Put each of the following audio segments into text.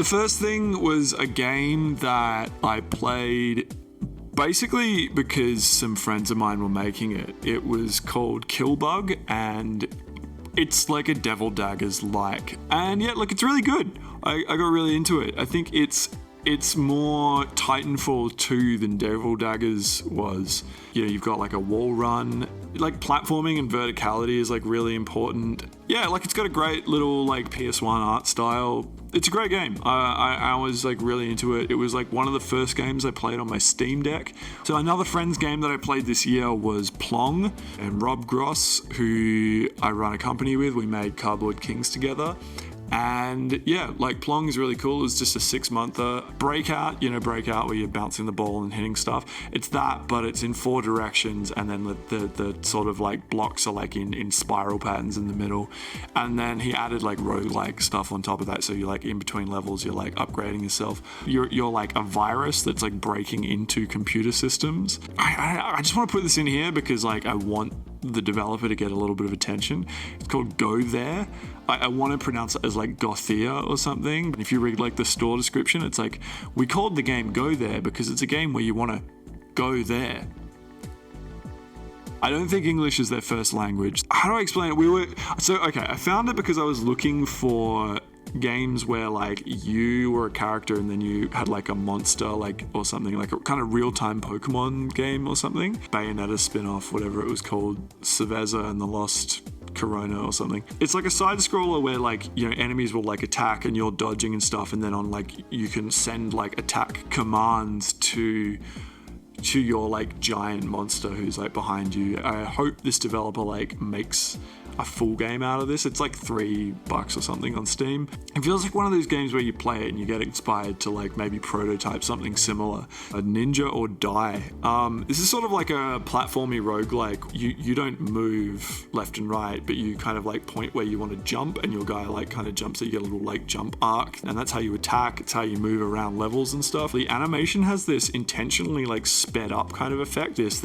The first thing was a game that I played basically because some friends of mine were making it. It was called Killbug, and it's like a Devil Daggers like. And yeah, look, it's really good. I got really into it. I think it's more Titanfall 2 than Devil Daggers was. You know, you've got like a wall run, like platforming and verticality is like really important. Yeah, like it's got a great little like PS1 art style. It's a great game. I was like really into it. It was like one of the first games I played on my Steam Deck. So another friend's game that I played this year was Plong, and Rob Gross, who I run a company with, we made Cardboard Kings together. And yeah, like Plong is really cool. It's just a 6-monther. Breakout where you're bouncing the ball and hitting stuff. It's that, but it's in 4 directions, and then the sort of like blocks are like in spiral patterns in the middle. And then he added like roguelike stuff on top of that. So you're like in between levels, you're like upgrading yourself. You're like a virus that's like breaking into computer systems. I just want to put this in here because like I want the developer to get a little bit of attention. It's called Go There. I want to pronounce it as like Gothia or something. If you read like the store description, it's like, we called the game Go There because it's a game where you want to go there. I don't think English is their first language. How do I explain it? I found it because I was looking for games where like you were a character and then you had like a monster like or something, like a kind of real-time Pokemon game or something. Bayonetta spin-off, whatever it was called, Cerveza and the Lost Corona or something. It's like a side scroller where like, you know, enemies will like attack and you're dodging and stuff, and then on like you can send like attack commands to your like giant monster who's like behind you. I hope this developer like makes a full game out of this. It's like $3 or something on Steam. It feels like one of those games where you play it and you get inspired to like maybe prototype something similar. A Ninja or Die. This is sort of like a platformy roguelike. You don't move left and right, but you kind of like point where you want to jump, and your guy like kind of jumps, so you get a little like jump arc, and that's how you attack. It's how you move around levels and stuff. The animation has this intentionally like sped up kind of effect. This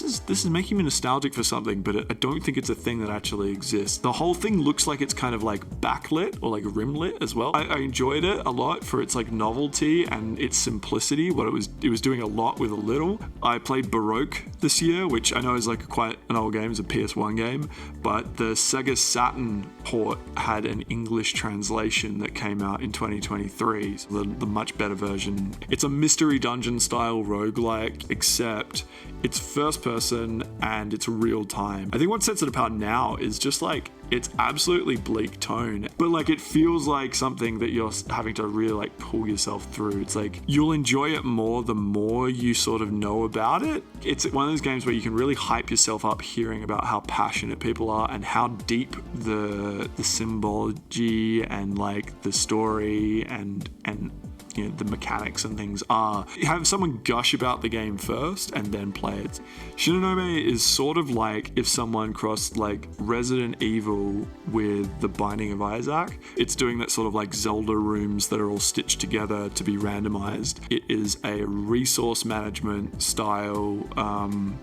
is making me nostalgic for something, but I don't think it's a thing that actually exists. The whole thing looks like it's kind of like backlit or like rimlit as well. I enjoyed it a lot for its like novelty and its simplicity. It was doing a lot with a little. I played Baroque this year, which I know is like quite an old game. It's a PS1 game, but the Sega Saturn port had an English translation that came out in 2023. So the much better version. It's a mystery dungeon style roguelike, except it's first person and it's real time. I think what sets it apart now is just like it's absolutely bleak tone, but like it feels like something that you're having to really like pull yourself through. It's like you'll enjoy it more the more you sort of know about it. It's one of those games where you can really hype yourself up hearing about how passionate people are and how deep the symbology and like the story and you know, the mechanics and things are. Have someone gush about the game first and then play it. Shinonome is sort of like if someone crossed like Resident Evil with The Binding of Isaac. It's doing that sort of like Zelda rooms that are all stitched together to be randomized. It is a resource management style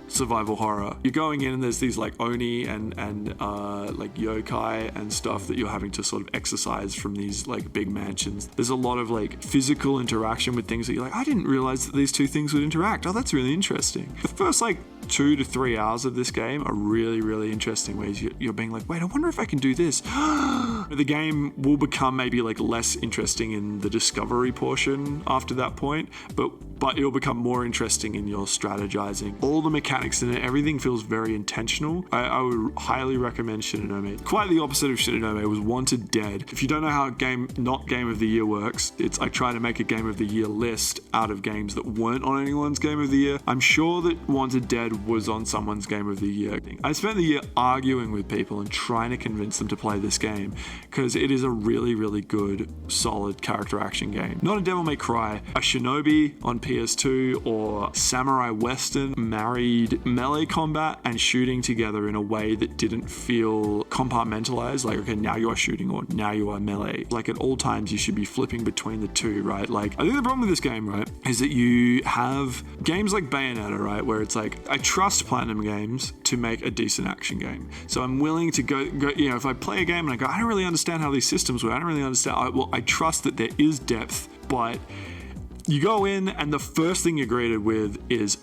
survival horror. You're going in and there's these like Oni and like yokai and stuff that you're having to sort of exercise from these like big mansions. There's a lot of like physical interaction with things that you're like, I didn't realize that these two things would interact. Oh, that's really interesting. The first like 2 to 3 hours of this game are really, really interesting ways you're being like, wait, I wonder if I can do this. The game will become maybe like less interesting in the discovery portion after that point, but it'll become more interesting in your strategizing. All the mechanics in it, everything feels very intentional. I would highly recommend Shinonome. Quite the opposite of Shinonome was Wanted Dead. If you don't know how Game of the Year works, I try to make a Game of the Year list out of games that weren't on anyone's Game of the Year. I'm sure that Wanted Dead was on someone's Game of the Year. I spent the year arguing with people and trying to convince them to play this game because it is a really, really good, solid character action game. Not a Devil May Cry, a Shinobi on PS2 or Samurai Western married melee combat and shooting together in a way that didn't feel compartmentalized. Like, okay, now you are shooting or now you are melee. Like at all times you should be flipping between the two, right? Like I think the problem with this game, right, is that you have games like Bayonetta, right, where it's like, I trust Platinum Games to make a decent action game. So I'm willing to go, you know, if I play a game and I go, I don't really understand how these systems work. I don't really understand. I trust that there is depth, but you go in and the first thing you're greeted with is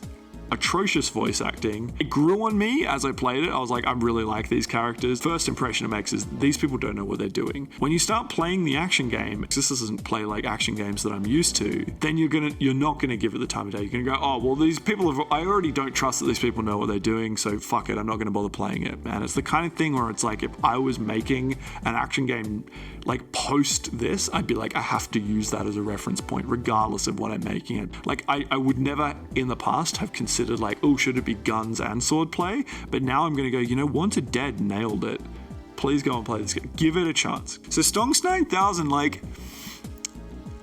atrocious voice acting. It grew on me as I played it. I was like, I really like these characters. First impression it makes is these people don't know what they're doing. When you start playing the action game, this doesn't play like action games that I'm used to, then you're not gonna give it the time of day. You're gonna go, oh well, these people I already don't trust that these people know what they're doing, so fuck it, I'm not gonna bother playing it. And it's the kind of thing where it's like, if I was making an action game like post this, I'd be like, I have to use that as a reference point regardless of what I'm making it. Like I would never in the past have considered like, oh, should it be guns and sword play? But now I'm gonna go, Wanted Dead nailed it. Please go and play this game. Give it a chance. So Stonks 9000, like,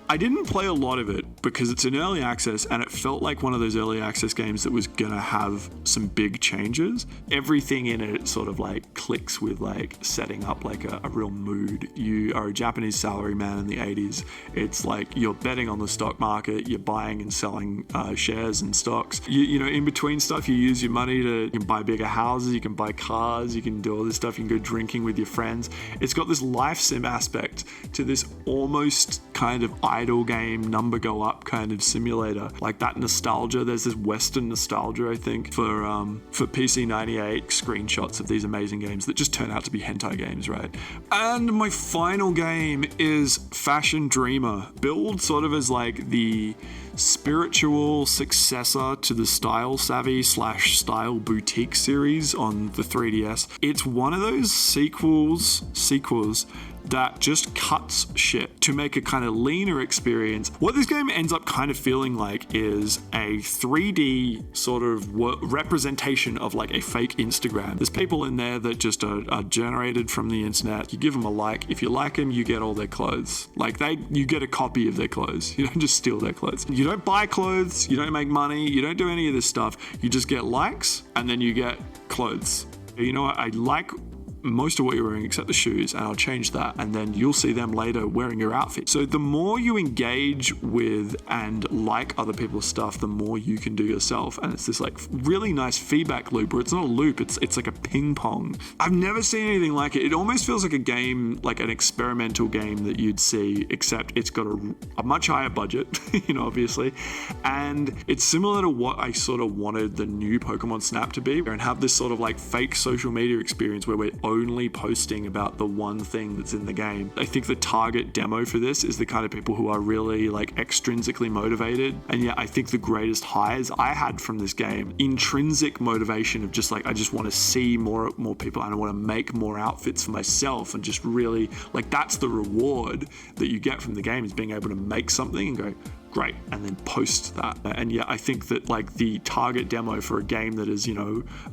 I didn't play a lot of it because it's in early access and it felt like one of those early access games that was gonna have some big changes. Everything in it sort of like clicks with like setting up like a real mood. You are a Japanese salaryman in the 80s. It's like you're betting on the stock market, you're buying and selling shares and stocks. In between stuff, you use your money you can buy bigger houses, you can buy cars, you can do all this stuff, you can go drinking with your friends. It's got this life sim aspect to this almost kind of idle game, number go up kind of simulator, like that nostalgia. There's this Western nostalgia, I think, for PC 98 screenshots of these amazing games that just turn out to be hentai games, right? And my final game is Fashion Dreamer, billed sort of as like the spiritual successor to the Style Savvy / Style Boutique series on the 3DS. It's one of those sequels that just cuts shit to make a kind of leaner experience. What this game ends up kind of feeling like is a 3D sort of representation of like a fake Instagram. There's people in there that just are generated from the internet. You give them a like. If you like them, you get all their clothes. Like you get a copy of their clothes. You don't just steal their clothes. You don't buy clothes. You don't make money. You don't do any of this stuff. You just get likes and then you get clothes. You know what? I like most of what you're wearing except the shoes, and I'll change that, and then you'll see them later wearing your outfit. So the more you engage with and like other people's stuff, the more you can do yourself, and it's this like really nice feedback loop where it's not a loop, it's like a ping pong. I've never seen anything like it. It almost feels like a game, like an experimental game that you'd see, except it's got a much higher budget, obviously, and it's similar to what I sort of wanted the new Pokemon Snap to be, and have this sort of like fake social media experience where we're only posting about the one thing that's in the game. I think the target demo for this is the kind of people who are really like extrinsically motivated. And yeah, I think the greatest highs I had from this game, intrinsic motivation of just like, I just want to see more people and I want to make more outfits for myself, and just really like, that's the reward that you get from the game, is being able to make something and go, great, and then post that. And yeah, I think that like the target demo for a game that is,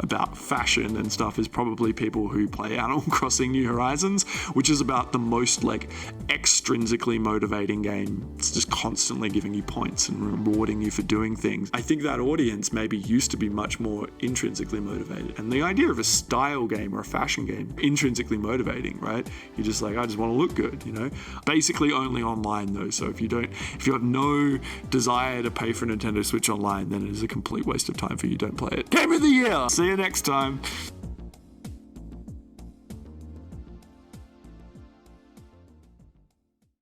about fashion and stuff is probably people who play Animal Crossing New Horizons, which is about the most like extrinsically motivating game. It's just constantly giving you points and rewarding you for doing things. I think that audience maybe used to be much more intrinsically motivated. And the idea of a style game or a fashion game, intrinsically motivating, right? You're just like, I just want to look good, Basically only online though. So if you have no desire to pay for Nintendo Switch Online, then it is a complete waste of time for you. Don't play it. Game of the year! See you next time.